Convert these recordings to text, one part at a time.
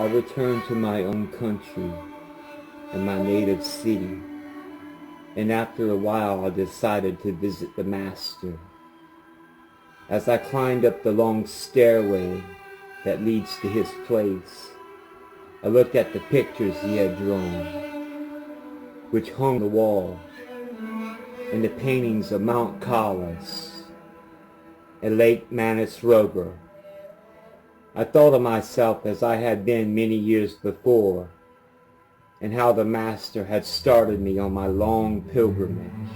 I returned to my own country and my native city, and after a while I decided to visit the Master. As I climbed up the long stairway that leads to his place, I looked at the pictures he had drawn, which hung on the wall, and the paintings of Mount Kalas and Lake Manasrover. I thought of myself as I had been many years before, and how the Master had started me on my long pilgrimage.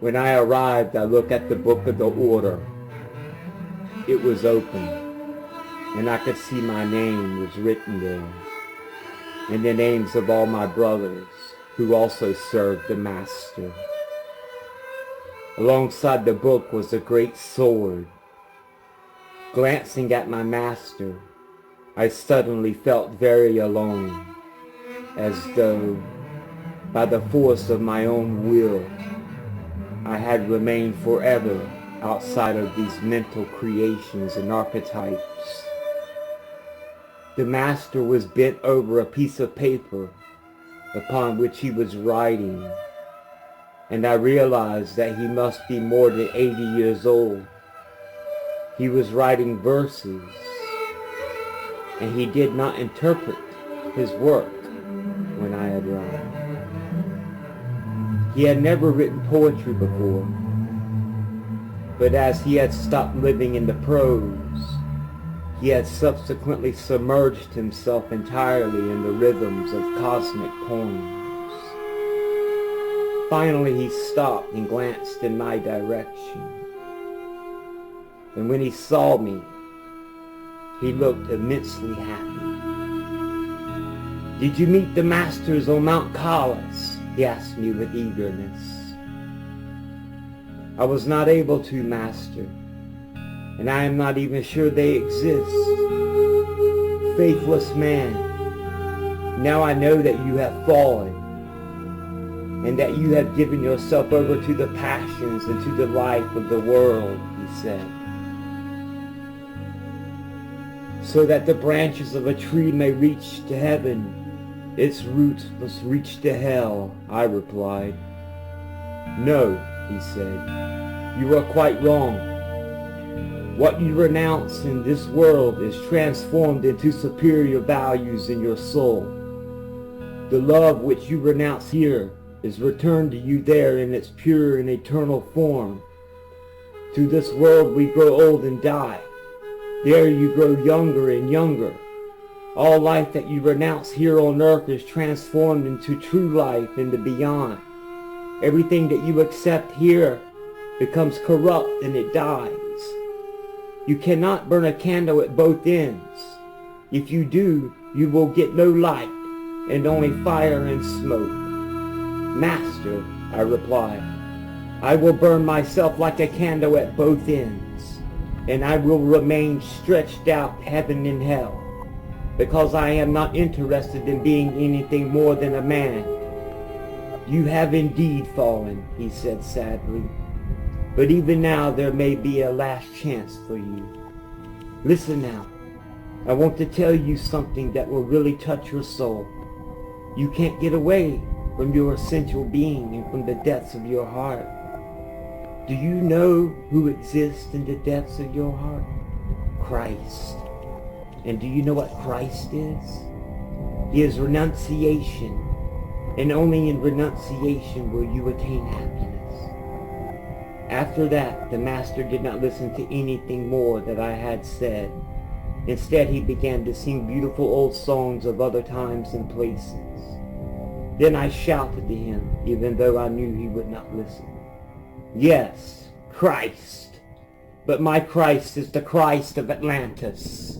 When I arrived, I looked at the book of the order. It was open, and I could see my name was written there, and the names of all my brothers who also served the Master. Alongside the book was a great sword. Glancing at my Master, I suddenly felt very alone, as though, by the force of my own will, I had remained forever outside of these mental creations and archetypes. The Master was bent over a piece of paper upon which he was writing, and I realized that he must be more than 80 years old. He was writing verses, and he did not interpret his work when I arrived. He had never written poetry before, but as he had stopped living in the prose, he had subsequently submerged himself entirely in the rhythms of cosmic poems. Finally he stopped and glanced in my direction. And when he saw me, he looked immensely happy. "Did you meet the Masters on Mount Kalas?" he asked me with eagerness. "I was not able to, Master, and I am not even sure they exist. Faithless man, now I know that you have fallen, and that you have given yourself over to the passions and to the life of the world," he said. "So that the branches of a tree may reach to heaven, its roots must reach to hell," I replied. "No," he said, "you are quite wrong. What you renounce in this world is transformed into superior values in your soul. The love which you renounce here is returned to you there in its pure and eternal form. Through this world we grow old and die. There you grow younger and younger. All life that you renounce here on earth is transformed into true life in the beyond. Everything that you accept here becomes corrupt and it dies. You cannot burn a candle at both ends. If you do, you will get no light and only fire and smoke." "Master," I replied, "I will burn myself like a candle at both ends, and I will remain stretched out heaven and hell, because I am not interested in being anything more than a man." "You have indeed fallen," he said sadly, "but even now there may be a last chance for you. Listen now, I want to tell you something that will really touch your soul. You can't get away from your essential being and from the depths of your heart. Do you know who exists in the depths of your heart? Christ. And do you know what Christ is? He is renunciation, and only in renunciation will you attain happiness." After that, the Master did not listen to anything more that I had said. Instead, he began to sing beautiful old songs of other times and places. Then I shouted to him, even though I knew he would not listen. "Yes, Christ, but my Christ is the Christ of Atlantis."